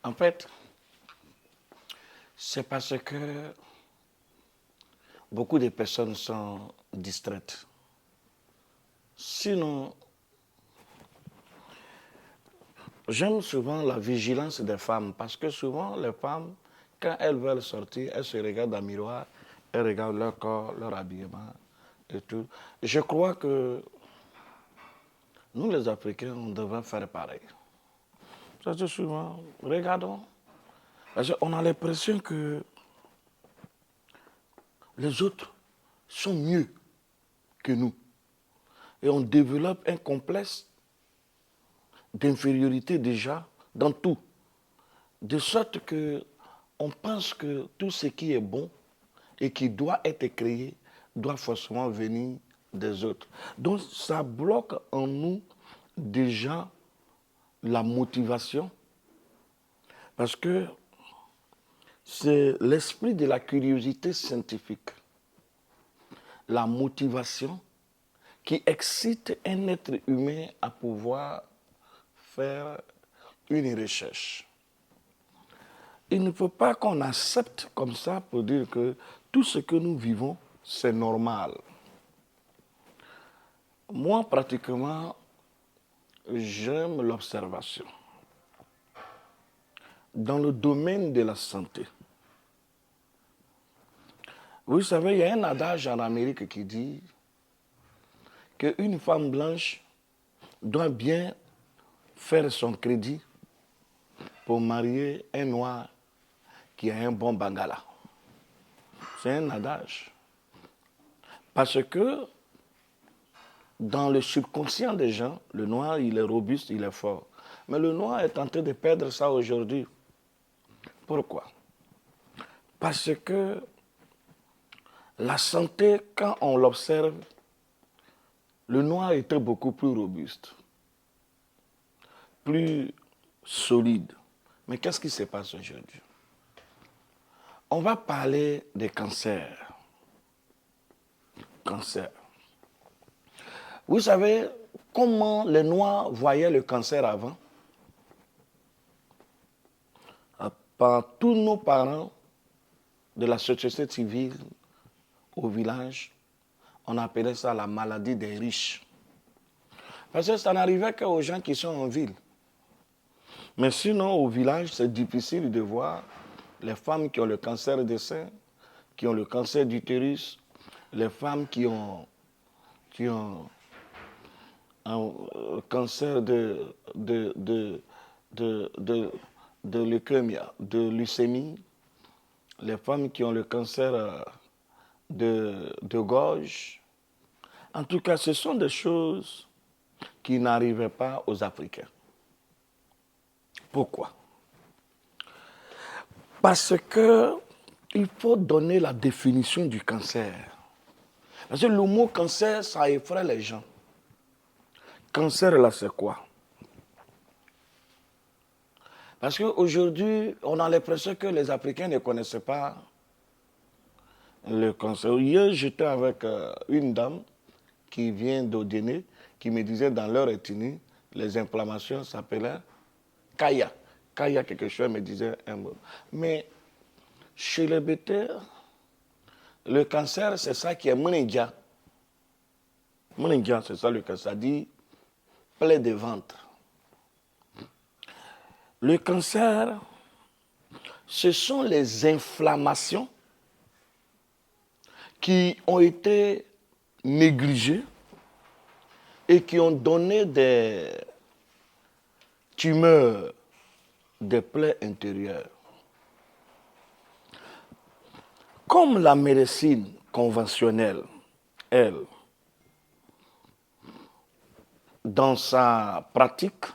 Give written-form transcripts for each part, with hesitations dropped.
En fait, c'est parce que beaucoup de personnes sont distraites. Sinon, j'aime souvent la vigilance des femmes parce que souvent les femmes, quand elles veulent sortir, elles se regardent dans le miroir, elles regardent leur corps, leur habillement et tout. Je crois que nous les Africains, on devrait faire pareil. Ça c'est souvent, regardons. Parce qu'on a l'impression que les autres sont mieux que nous. Et on développe un complexe d'infériorité déjà dans tout. De sorte que on pense que tout ce qui est bon et qui doit être créé doit forcément venir des autres. Donc ça bloque en nous déjà la motivation parce que c'est l'esprit de la curiosité scientifique, la motivation qui excite un être humain à pouvoir faire une recherche. Il ne faut pas qu'on accepte comme ça pour dire que tout ce que nous vivons, c'est normal. Moi, pratiquement, j'aime l'observation. Dans le domaine de la santé, vous savez, il y a un adage en Amérique qui dit qu'une femme blanche doit bien faire son crédit pour marier un noir qui a un bon bangala. C'est un adage. Parce que dans le subconscient des gens, le noir, il est robuste, il est fort. Mais le noir est en train de perdre ça aujourd'hui. Pourquoi? Parce que la santé, quand on l'observe, le noir était beaucoup plus robuste, plus solide. Mais qu'est-ce qui se passe aujourd'hui? On va parler des cancers. Cancer. Vous savez comment les Noirs voyaient le cancer avant? Par tous nos parents de la société civile au village, on appelait ça la maladie des riches. Parce que ça n'arrivait qu'aux gens qui sont en ville. Mais sinon, au village, c'est difficile de voir les femmes qui ont le cancer des seins, qui ont le cancer d'utérus, les femmes qui ont un cancer de leucémie, de leucémie, les femmes qui ont le cancer de gorge. En tout cas, ce sont des choses qui n'arrivaient pas aux Africains. Pourquoi? Parce qu'il faut donner la définition du cancer. Parce que le mot cancer, ça effraie les gens. Cancer, là, c'est quoi? Parce qu'aujourd'hui, on a l'impression que les Africains ne connaissaient pas le cancer. Hier, j'étais avec une dame qui vient d'Odéné, qui me disait dans leur ethnie, les inflammations s'appelaient Kaya. Kaya quelque chose, elle me disait un mot. Mais chez les bêteurs, le cancer, c'est ça qui est Mnindia. Mnindia, c'est ça le cancer. Ça dit plaie de ventre. Le cancer, ce sont les inflammations qui ont été négligées et qui ont donné des tumeurs, des plaies intérieures. Comme la médecine conventionnelle, elle, dans sa pratique,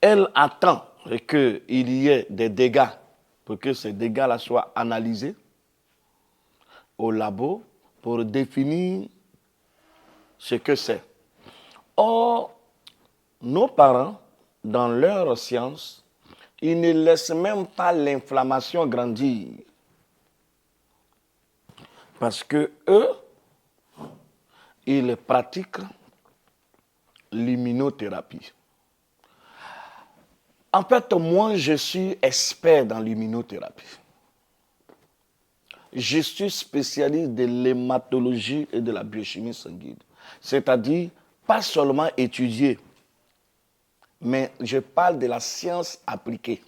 elle attend qu'il y ait des dégâts pour que ces dégâts-là soient analysés au labo pour définir ce que c'est. Or, nos parents, dans leur science, ils ne laissent même pas l'inflammation grandir. Parce que eux, ils pratiquent l'immunothérapie. En fait, moi, je suis expert dans l'immunothérapie. Je suis spécialiste de l'hématologie et de la biochimie sanguine. C'est-à-dire, pas seulement étudier, mais je parle de la science appliquée.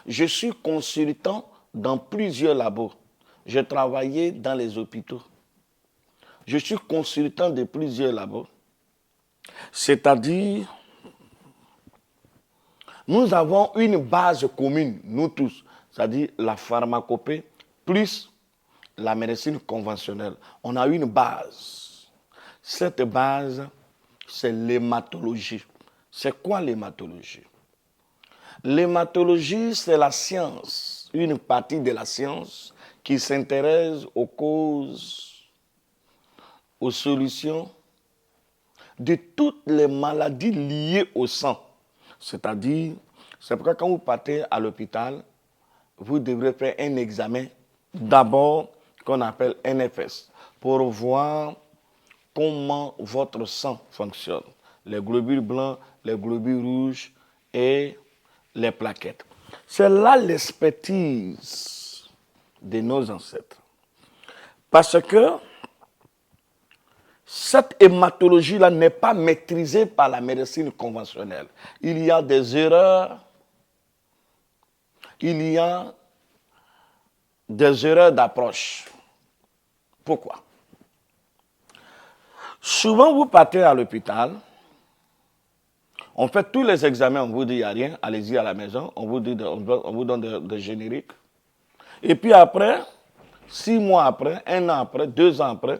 Je suis consultant dans plusieurs labos. J'ai travaillé dans les hôpitaux. Je suis consultant de plusieurs labos. C'est-à-dire, nous avons une base commune, nous tous, c'est-à-dire la pharmacopée plus la médecine conventionnelle. On a une base. Cette base, c'est l'hématologie. C'est quoi l'hématologie? L'hématologie, c'est la science, une partie de la science qui s'intéresse aux causes, aux solutions de toutes les maladies liées au sang. C'est-à-dire, c'est pourquoi quand vous partez à l'hôpital, vous devrez faire un examen, d'abord qu'on appelle NFS, pour voir comment votre sang fonctionne. Les globules blancs, les globules rouges et les plaquettes. C'est là l'expertise de nos ancêtres. Parce que cette hématologie-là n'est pas maîtrisée par la médecine conventionnelle. Il y a des erreurs, il y a des erreurs d'approche. Pourquoi? Souvent, vous partez à l'hôpital, on fait tous les examens, on vous dit il n'y a rien, allez-y à la maison, on vous donne des génériques. Et puis après, 6 mois après, 1 an après, 2 ans après,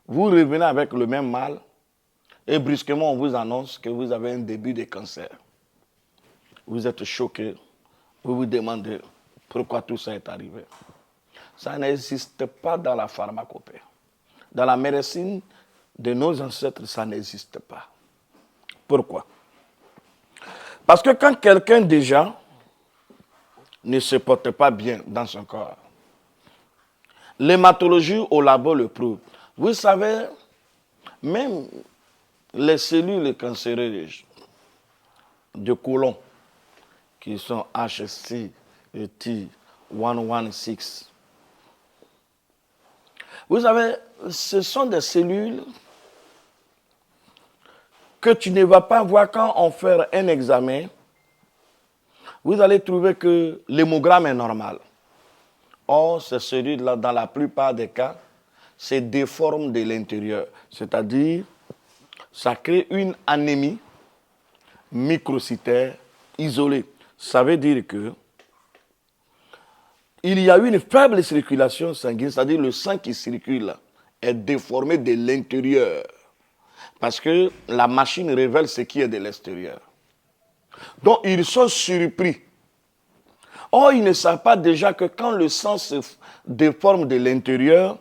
vous revenez avec le même mal et brusquement on vous annonce que vous avez un début de cancer. Vous êtes choqué, vous vous demandez pourquoi tout ça est arrivé. Ça n'existe pas dans la pharmacopée. Dans la médecine de nos ancêtres, ça n'existe pas. Pourquoi? Parce que quand quelqu'un déjà ne se porte pas bien dans son corps, l'hématologie au labo le prouve. Vous savez, même les cellules cancéreuses de côlon, qui sont HSC et T116, vous savez, ce sont des cellules que tu ne vas pas voir quand on fait un examen. Vous allez trouver que l'hémogramme est normal. Or, ces cellules-là, dans la plupart des cas, se déforment de l'intérieur. C'est-à-dire, ça crée une anémie microcytaire isolée. Ça veut dire que il y a une faible circulation sanguine, c'est-à-dire le sang qui circule est déformé de l'intérieur. Parce que la machine révèle ce qui est de l'extérieur. Donc, ils sont surpris. Or, ils ne savent pas déjà que quand le sang se déforme de l'intérieur,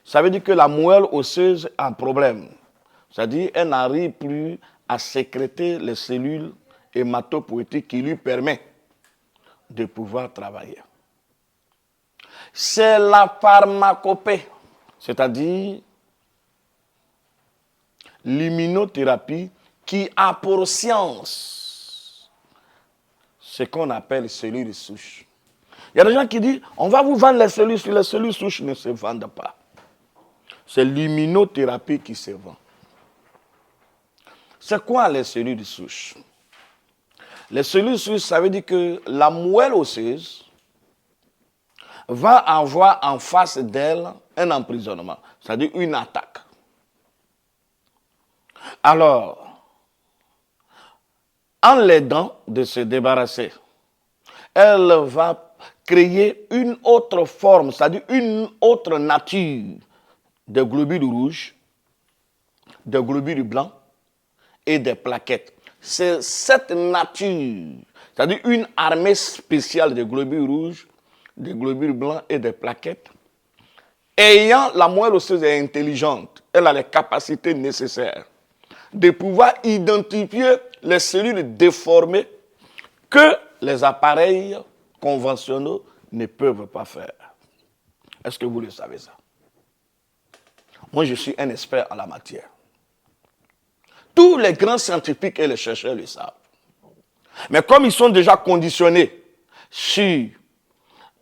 ça veut dire que la moelle osseuse a un problème. C'est-à-dire qu'elle n'arrive plus à sécréter les cellules hématopoïétiques qui lui permettent de pouvoir travailler. C'est la pharmacopée, c'est-à-dire l'immunothérapie qui a pour science ce qu'on appelle les cellules souches. Il y a des gens qui disent, on va vous vendre les cellules souches ne se vendent pas. C'est l'immunothérapie qui se vend. C'est quoi les cellules souches? Les cellules souches, ça veut dire que la moelle osseuse va avoir en face d'elle un emprisonnement, c'est-à-dire une attaque. Alors, en l'aidant de se débarrasser, elle va créer une autre forme, c'est-à-dire une autre nature de globules rouges, de globules blancs et des plaquettes. C'est cette nature, c'est-à-dire une armée spéciale de globules rouges, des globules blancs et des plaquettes, ayant la moelle osseuse est intelligente, elle a les capacités nécessaires de pouvoir identifier les cellules déformées que les appareils conventionnels ne peuvent pas faire. Est-ce que vous le savez ça? Moi, je suis un expert en la matière. Tous les grands scientifiques et les chercheurs le savent. Mais comme ils sont déjà conditionnés sur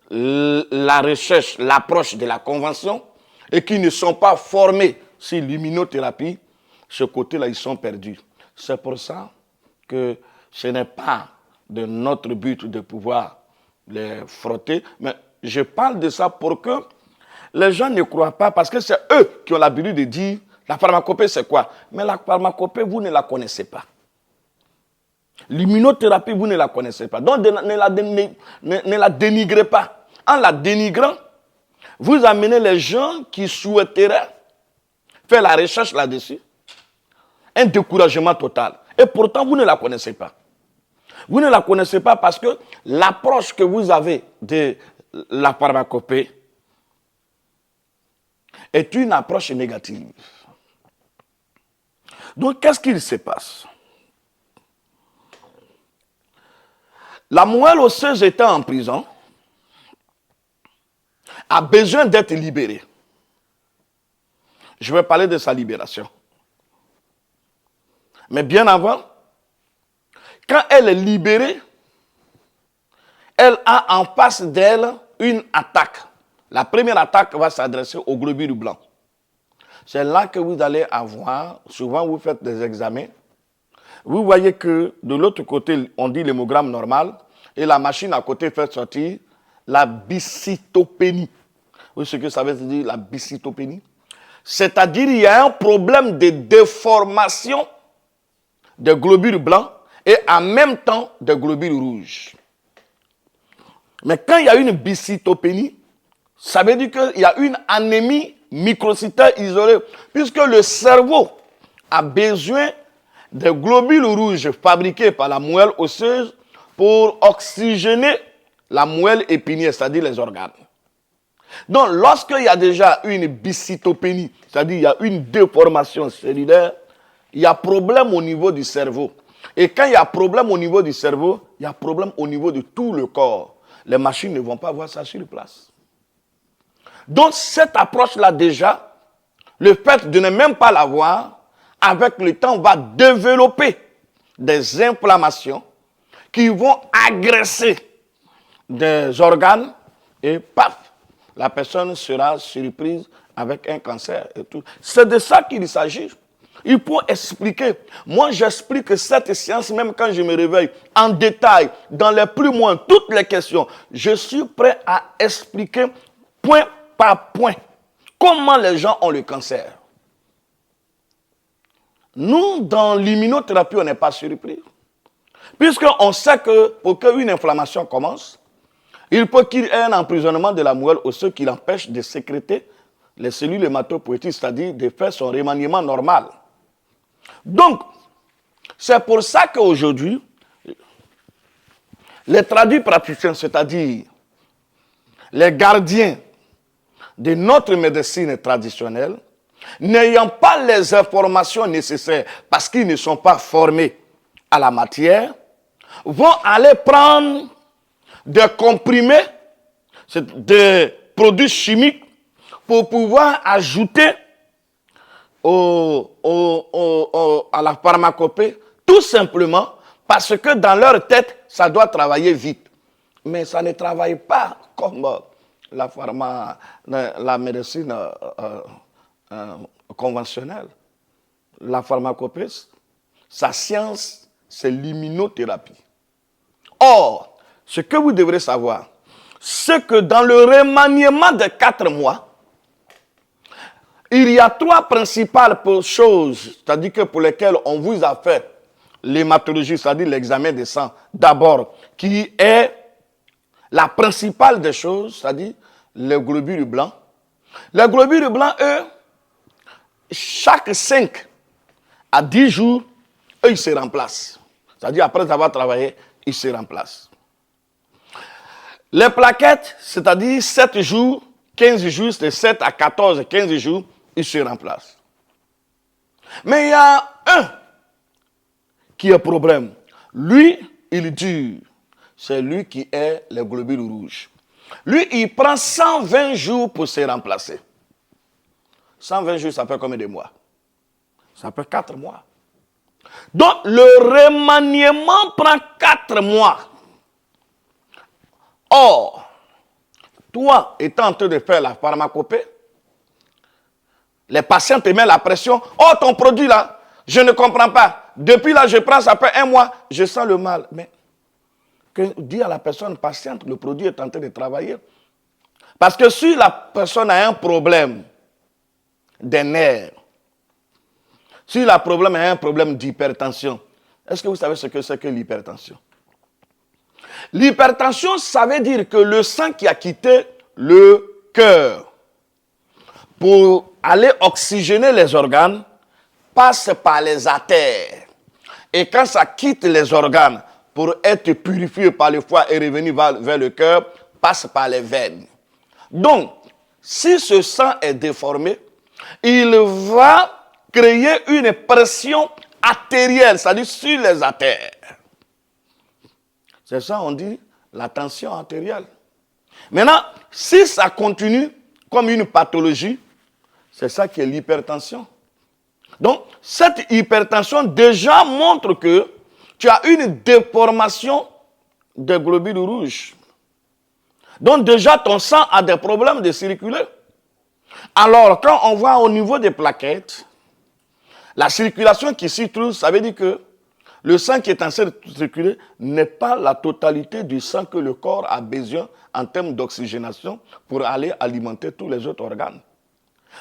la recherche, l'approche de la convention, et qu'ils ne sont pas formés sur l'immunothérapie, ce côté-là, ils sont perdus. C'est pour ça que ce n'est pas de notre but de pouvoir les frotter, mais je parle de ça pour que les gens ne croient pas, parce que c'est eux qui ont l'habitude de dire la pharmacopée c'est quoi? Mais la pharmacopée, vous ne la connaissez pas. L'immunothérapie, vous ne la connaissez pas. Donc ne la dénigrez pas. En la dénigrant, vous amenez les gens qui souhaiteraient faire la recherche là-dessus. Un découragement total. Et pourtant, vous ne la connaissez pas. Vous ne la connaissez pas parce que l'approche que vous avez de la pharmacopée est une approche négative. Donc, qu'est-ce qu'il se passe? La moelle osseuse étant en prison a besoin d'être libérée. Je vais parler de sa libération. Mais bien avant, quand elle est libérée, elle a en face d'elle une attaque. La première attaque va s'adresser aux globules blancs. C'est là que vous allez avoir, souvent vous faites des examens, vous voyez que de l'autre côté, on dit l'hémogramme normal, et la machine à côté fait sortir la bicytopénie. Vous savez ce que ça veut dire, la bicytopénie? C'est-à-dire qu'il y a un problème de déformation des globules blancs et en même temps des globules rouges. Mais quand il y a une bicytopénie, ça veut dire qu'il y a une anémie microcytaire isolée, puisque le cerveau a besoin des globules rouges fabriqués par la moelle osseuse pour oxygéner la moelle épinière, c'est-à-dire les organes. Donc, lorsqu'il y a déjà une bicytopénie, c'est-à-dire il y a une déformation cellulaire, il y a problème au niveau du cerveau. Et quand il y a problème au niveau du cerveau, il y a problème au niveau de tout le corps. Les machines ne vont pas voir ça sur place. Donc, cette approche-là déjà, le fait de ne même pas l'avoir, avec le temps, va développer des inflammations qui vont agresser des organes et paf, la personne sera surprise avec un cancer et tout. C'est de ça qu'il s'agit. Il faut expliquer. Moi, j'explique cette science même quand je me réveille en détail, dans les plus moins, toutes les questions. Je suis prêt à expliquer point par point comment les gens ont le cancer. Nous, dans l'immunothérapie, on n'est pas surpris. Puisqu'on sait que pour qu'une inflammation commence, il faut qu'il y ait un emprisonnement de la moelle osseuse qui l'empêche de sécréter les cellules hématopoïétiques, c'est-à-dire de faire son remaniement normal. Donc, c'est pour ça qu'aujourd'hui, les traduits praticiens, c'est-à-dire les gardiens de notre médecine traditionnelle, n'ayant pas les informations nécessaires parce qu'ils ne sont pas formés à la matière, vont aller prendre des comprimés, des produits chimiques pour pouvoir ajouter à la pharmacopée, tout simplement parce que dans leur tête, ça doit travailler vite. Mais ça ne travaille pas comme la médecine conventionnelle. La pharmacopée, sa science, c'est l'immunothérapie. Or, ce que vous devrez savoir, c'est que dans le remaniement de 4 mois, il y a 3 principales choses, c'est-à-dire que pour lesquelles on vous a fait l'hématologie, c'est-à-dire l'examen des sangs, d'abord, qui est la principale des choses, c'est-à-dire les globules blancs. Les globules blancs, eux, chaque 5 à 10 jours, eux, ils se remplacent. C'est-à-dire, après avoir travaillé, ils se remplacent. Les plaquettes, c'est-à-dire 7 jours, 15 jours, c'est 7 à 14, 15 jours, ils se remplacent. Mais il y a un qui a problème. Lui, il dure. C'est lui qui est les globules rouges. Lui, il prend 120 jours pour se remplacer. 120 jours, ça fait combien de mois? Ça fait 4 mois. Donc, le remaniement prend 4 mois. Or, toi, étant en train de faire la pharmacopée, les patients te mettent la pression. Oh, ton produit là, je ne comprends pas. Depuis là, je prends, ça fait 1 mois, je sens le mal. Mais, dis à la personne patiente, le produit est en train de travailler. Parce que si la personne a un problème des nerfs, si le problème est un problème d'hypertension, est-ce que vous savez ce que c'est que l'hypertension? L'hypertension, ça veut dire que le sang qui a quitté le cœur pour aller oxygéner les organes passe par les artères. Et quand ça quitte les organes pour être purifié par le foie et revenir vers le cœur, passe par les veines. Donc, si ce sang est déformé, il va créer une pression artérielle, c'est-à-dire sur les artères. C'est ça, on dit la tension artérielle. Maintenant, si ça continue comme une pathologie, c'est ça qui est l'hypertension. Donc, cette hypertension déjà montre que tu as une déformation des globules rouges. Donc, déjà, ton sang a des problèmes de circuler. Alors, quand on voit au niveau des plaquettes, la circulation qui s'y trouve, ça veut dire que le sang qui est en train de circuler n'est pas la totalité du sang que le corps a besoin en termes d'oxygénation pour aller alimenter tous les autres organes.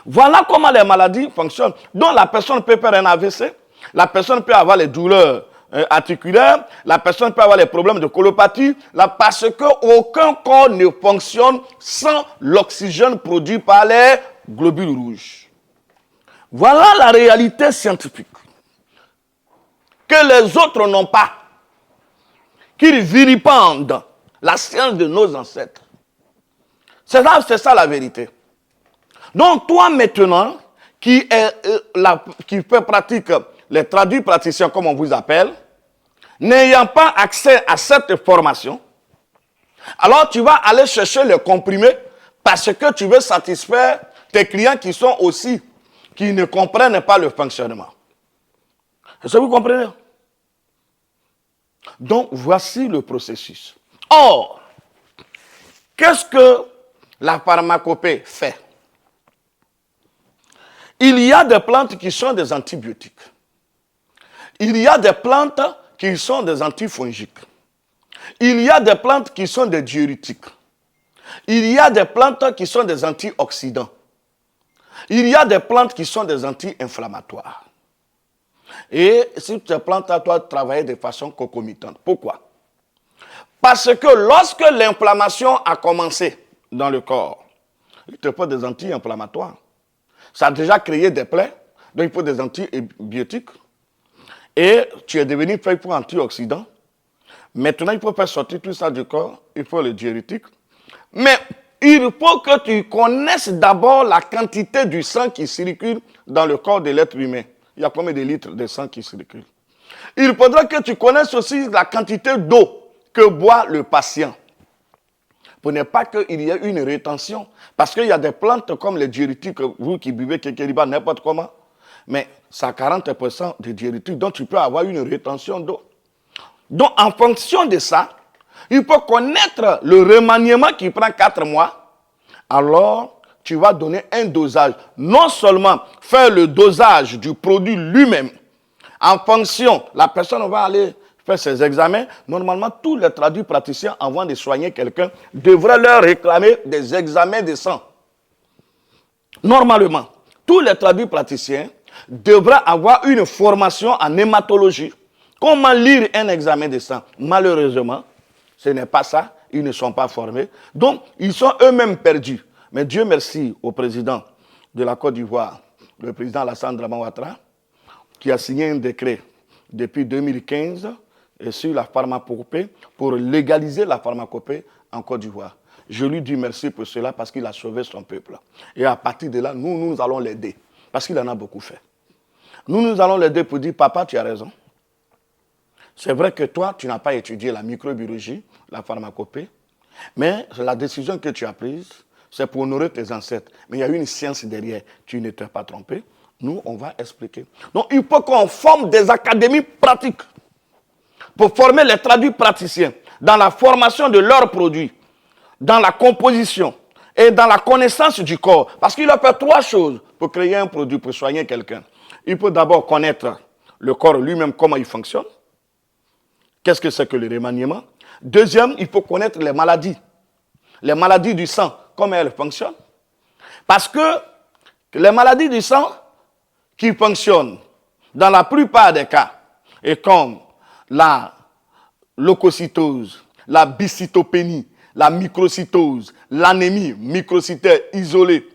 Voilà comment les maladies fonctionnent. Donc la personne peut faire un AVC, la personne peut avoir les douleurs articulaires, la personne peut avoir les problèmes de colopathie, parce qu'aucun corps ne fonctionne sans l'oxygène produit par les globules rouges. Voilà la réalité scientifique que les autres n'ont pas, qu'ils vilipendent la science de nos ancêtres. C'est ça la vérité. Donc toi maintenant, qui fait pratique, les traduits praticiens comme on vous appelle, n'ayant pas accès à cette formation, alors tu vas aller chercher les comprimés parce que tu veux satisfaire tes clients qui ne comprennent pas le fonctionnement. Est-ce que vous comprenez? Donc, voici le processus. Or, qu'est-ce que la pharmacopée fait? Il y a des plantes qui sont des antibiotiques. Il y a des plantes qui sont des antifongiques. Il y a des plantes qui sont des diurétiques. Il y a des plantes qui sont des antioxydants. Il y a des plantes qui sont des anti-inflammatoires. Et ces plantes doivent travailler de façon concomitante. Pourquoi? Parce que lorsque l'inflammation a commencé dans le corps, il te faut des anti-inflammatoires. Ça a déjà créé des plaies, donc il faut des antibiotiques. Et tu es devenu fait pour antioxydants. Maintenant, il faut faire sortir tout ça du corps, il faut le diurétique. Mais il faut que tu connaisses d'abord la quantité du sang qui circule dans le corps de l'être humain. Il y a combien de litres de sang qui circule? Il faudra que tu connaisses aussi la quantité d'eau que boit le patient. Pour ne pas qu'il y ait une rétention. Parce qu'il y a des plantes comme les diurétiques, vous qui buvez kékéliba n'importe comment, mais ça a 40% de diurétiques, donc tu peux avoir une rétention d'eau. Donc en fonction de ça, il faut connaître le remaniement qui prend 4 mois. Alors, tu vas donner un dosage. Non seulement faire le dosage du produit lui-même. En fonction, la personne va aller faire ses examens. Normalement, tous les traduits praticiens, avant de soigner quelqu'un, devraient leur réclamer des examens de sang. Normalement, tous les traduits praticiens devraient avoir une formation en hématologie. Comment lire un examen de sang? Malheureusement, ce n'est pas ça. Ils ne sont pas formés. Donc, ils sont eux-mêmes perdus. Mais Dieu merci au président de la Côte d'Ivoire, le président Alassane Dramane Ouattara, qui a signé un décret depuis 2015 sur la pharmacopée pour légaliser la pharmacopée en Côte d'Ivoire. Je lui dis merci pour cela parce qu'il a sauvé son peuple. Et à partir de là, nous allons l'aider parce qu'il en a beaucoup fait. Nous allons l'aider pour dire, papa, tu as raison. C'est vrai que toi, tu n'as pas étudié la microbiologie, la pharmacopée, mais la décision que tu as prise, c'est pour honorer tes ancêtres. Mais il y a une science derrière. Tu ne t'es pas trompé. Nous, on va expliquer. Donc, il faut qu'on forme des académies pratiques pour former les traduits praticiens dans la formation de leurs produits, dans la composition et dans la connaissance du corps. Parce qu'il a fait 3 choses pour créer un produit, pour soigner quelqu'un. Il faut d'abord connaître le corps lui-même, comment il fonctionne. Qu'est-ce que c'est que le remaniement? Deuxième, il faut connaître les maladies du sang, comment elles fonctionnent. Parce que les maladies du sang qui fonctionnent dans la plupart des cas, et comme la leucocytose, la bicytopénie, la microcytose, l'anémie microcytaire isolée,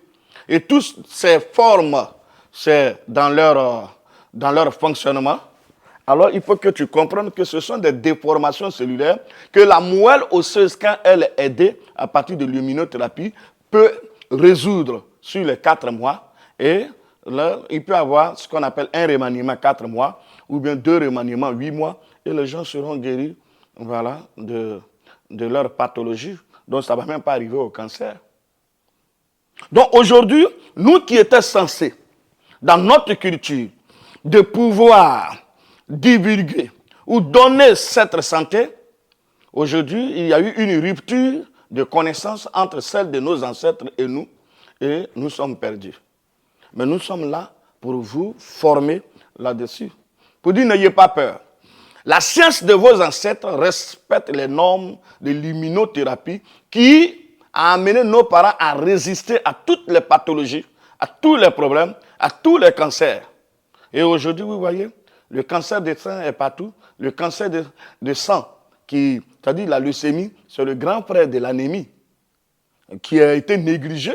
et toutes ces formes, c'est dans leur fonctionnement. Alors, il faut que tu comprennes que ce sont des déformations cellulaires que la moelle osseuse, quand elle est aidée à partir de l'immunothérapie, peut résoudre sur les 4 mois. Et là, il peut y avoir ce qu'on appelle un remaniement 4 mois ou bien 2 remaniements 8 mois et les gens seront guéris voilà, de leur pathologie. Donc, ça ne va même pas arriver au cancer. Donc, aujourd'hui, nous qui étions censés, dans notre culture, de pouvoir divulguer ou donner cette santé, aujourd'hui, il y a eu une rupture de connaissance entre celle de nos ancêtres et nous sommes perdus. Mais nous sommes là pour vous former là-dessus. Pour dire, n'ayez pas peur. La science de vos ancêtres respecte les normes de l'immunothérapie qui a amené nos parents à résister à toutes les pathologies, à tous les problèmes, à tous les cancers. Et aujourd'hui, vous voyez, le cancer des seins est partout. Le cancer de sang, c'est-à-dire la leucémie, c'est le grand frère de l'anémie qui a été négligé.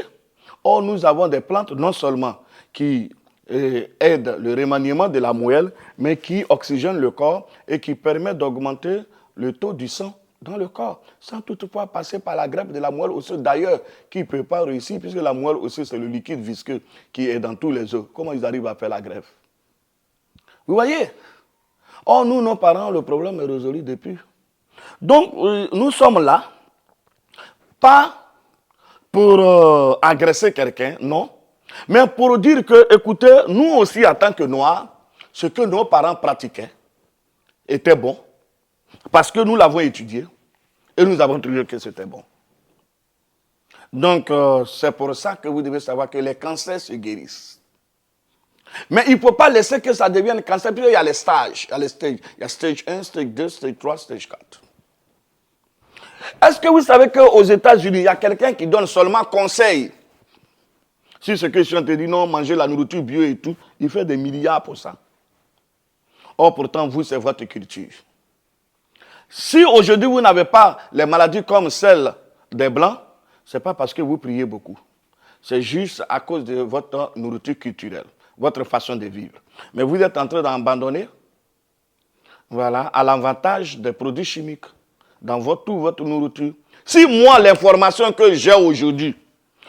Or, nous avons des plantes non seulement qui aident le remaniement de la moelle, mais qui oxygènent le corps et qui permettent d'augmenter le taux du sang dans le corps, sans toutefois passer par la greffe de la moelle osseuse. D'ailleurs, qui ne peut pas réussir, puisque la moelle osseuse, c'est le liquide visqueux qui est dans tous les os. Comment ils arrivent à faire la greffe? Vous voyez? Or, nous, nos parents, le problème est résolu depuis. Donc, nous sommes là, pas pour agresser quelqu'un, non, mais pour dire que, écoutez, nous aussi, en tant que Noirs, ce que nos parents pratiquaient était bon, parce que nous l'avons étudié, et nous avons trouvé que c'était bon. Donc, c'est pour ça que vous devez savoir que les cancers se guérissent. Mais il ne faut pas laisser que ça devienne cancer, puis il y a les stages. Il y a stage 1, stage 2, stage 3, stage 4. Est-ce que vous savez qu'aux États-Unis, il y a quelqu'un qui donne seulement conseil sur ce que je suis en train de dire, non, manger la nourriture bio et tout, il fait des milliards pour ça. Or, pourtant, vous, c'est votre culture. Si aujourd'hui, vous n'avez pas les maladies comme celles des Blancs, ce n'est pas parce que vous priez beaucoup. C'est juste à cause de votre nourriture culturelle, votre façon de vivre. Mais vous êtes en train d'abandonner, voilà, à l'avantage des produits chimiques dans toute votre nourriture. Si moi, l'information que j'ai aujourd'hui,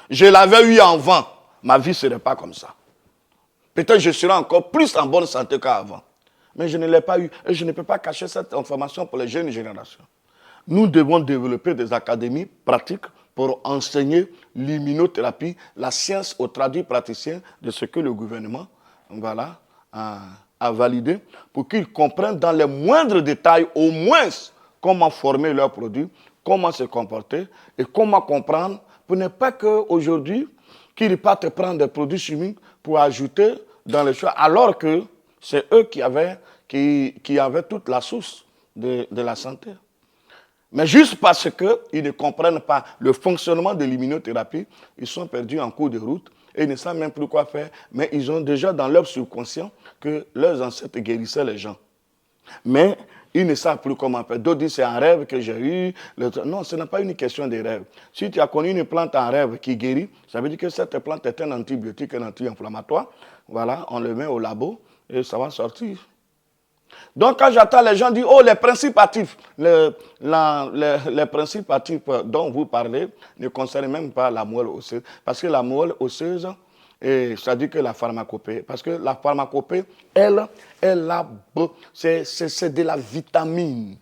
je l'avais eu avant, ma vie ne serait pas comme ça. Peut-être je serais encore plus en bonne santé qu'avant. Mais je ne l'ai pas eu et je ne peux pas cacher cette information pour les jeunes générations. Nous devons développer des académies pratiques pour enseigner l'immunothérapie, la science aux traduits praticiens de ce que le gouvernement voilà, a validé pour qu'ils comprennent dans les moindres détails au moins comment former leurs produits, comment se comporter et comment comprendre pour ne pas qu'aujourd'hui, qu'ils partent prendre des produits chimiques pour ajouter dans les choix, alors que c'est eux qui avaient toute la source de la santé. Mais juste parce qu'ils ne comprennent pas le fonctionnement de l'immunothérapie, ils sont perdus en cours de route et ils ne savent même plus quoi faire, mais ils ont déjà dans leur subconscient que leurs ancêtres guérissaient les gens. Mais ils ne savent plus comment faire. D'autres disent c'est un rêve que j'ai eu. Non, ce n'est pas une question de rêve. Si tu as connu une plante en rêve qui guérit, ça veut dire que cette plante est un antibiotique, un anti-inflammatoire. Voilà, on le met au labo et ça va sortir. Donc quand j'entends les gens dire, oh, les principes actifs, les principes actifs dont vous parlez ne concernent même pas la moelle osseuse. Parce que la moelle osseuse, c'est-à-dire que la pharmacopée, parce que la pharmacopée, c'est de la vitamine.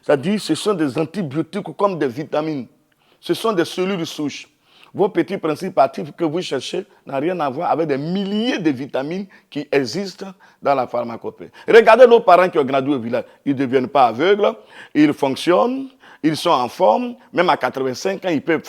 C'est-à-dire ce sont des antibiotiques comme des vitamines. Ce sont des cellules souches. Vos petits principes actifs que vous cherchez n'ont rien à voir avec des milliers de vitamines qui existent dans la pharmacopée. Regardez nos parents qui ont grandi au village. Ils ne deviennent pas aveugles, ils fonctionnent, ils sont en forme. Même à 85 ans, ils peuvent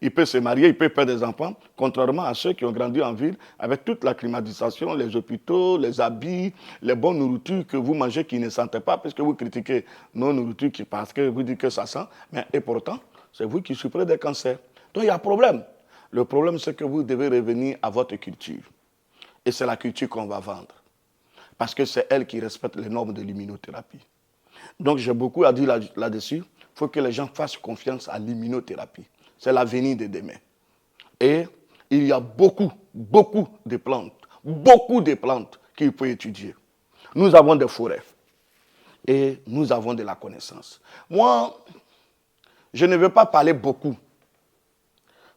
ils peuvent se marier, ils peuvent faire des enfants. Contrairement à ceux qui ont grandi en ville avec toute la climatisation, les hôpitaux, les habits, les bonnes nourritures que vous mangez qui ne sentez pas, parce que vous critiquez nos nourritures parce que vous dites que ça sent. Mais, et pourtant, c'est vous qui souffrez des cancers. Donc il y a un problème. Le problème, c'est que vous devez revenir à votre culture. Et c'est la culture qu'on va vendre. Parce que c'est elle qui respecte les normes de l'immunothérapie. Donc j'ai beaucoup à dire là-dessus. Il faut que les gens fassent confiance à l'immunothérapie. C'est l'avenir de demain. Et il y a beaucoup de plantes qu'il faut étudier. Nous avons des forêts. Et nous avons de la connaissance. Moi, je ne veux pas parler beaucoup.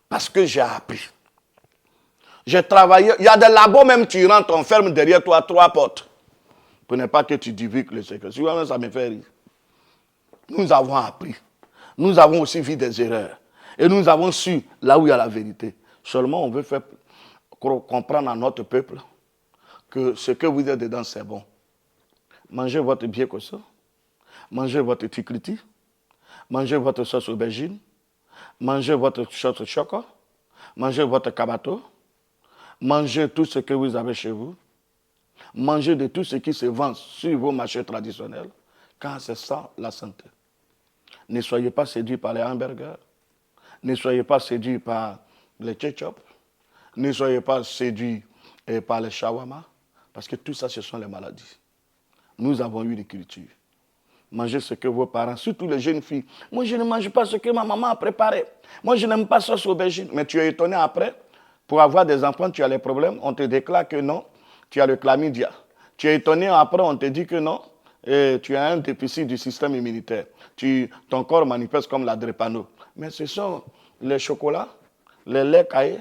Parce que j'ai appris. J'ai travaillé. Il y a des labos même, tu rentres, on ferme derrière toi 3 portes. Pour ne pas que tu divulgues le secret. Souvent, ça me fait rire. Nous avons appris. Nous avons aussi vu des erreurs. Et nous avons su là où il y a la vérité. Seulement, on veut faire comprendre à notre peuple que ce que vous êtes dedans, c'est bon. Mangez votre biais comme ça. Mangez votre ticriti. Mangez votre sauce aubergine. Mangez votre sauce choco. Mangez votre cabato. Mangez tout ce que vous avez chez vous. Mangez de tout ce qui se vend sur vos marchés traditionnels, car c'est ça la santé. Ne soyez pas séduits par les hamburgers. Ne soyez pas séduits par les ketchup. Ne soyez pas séduits par les shawarma, parce que tout ça, ce sont les maladies. Nous avons eu une culture. Mangez ce que vos parents, surtout les jeunes filles. Moi, je ne mange pas ce que ma maman a préparé. Moi, je n'aime pas ça sur aubergine. Mais tu es étonné après, pour avoir des enfants, tu as les problèmes. On te déclare que non, tu as le chlamydia. Tu es étonné après, on te dit que non, tu as un déficit du système immunitaire. Ton corps manifeste comme la drépano. Mais ce sont les chocolats, les laits caillés,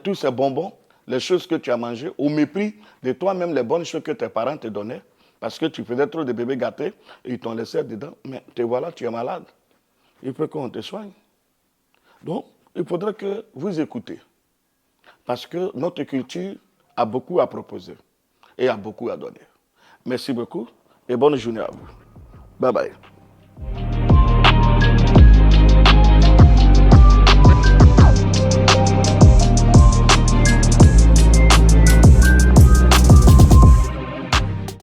tous ces bonbons, les choses que tu as mangées, au mépris de toi-même, les bonnes choses que tes parents te donnaient. Parce que tu faisais trop de bébés gâtés et ils t'ont laissé dedans. Mais te voilà, tu es malade. Il faut qu'on te soigne. Donc, il faudrait que vous écoutez. Parce que notre culture a beaucoup à proposer et a beaucoup à donner. Merci beaucoup et bonne journée à vous. Bye bye.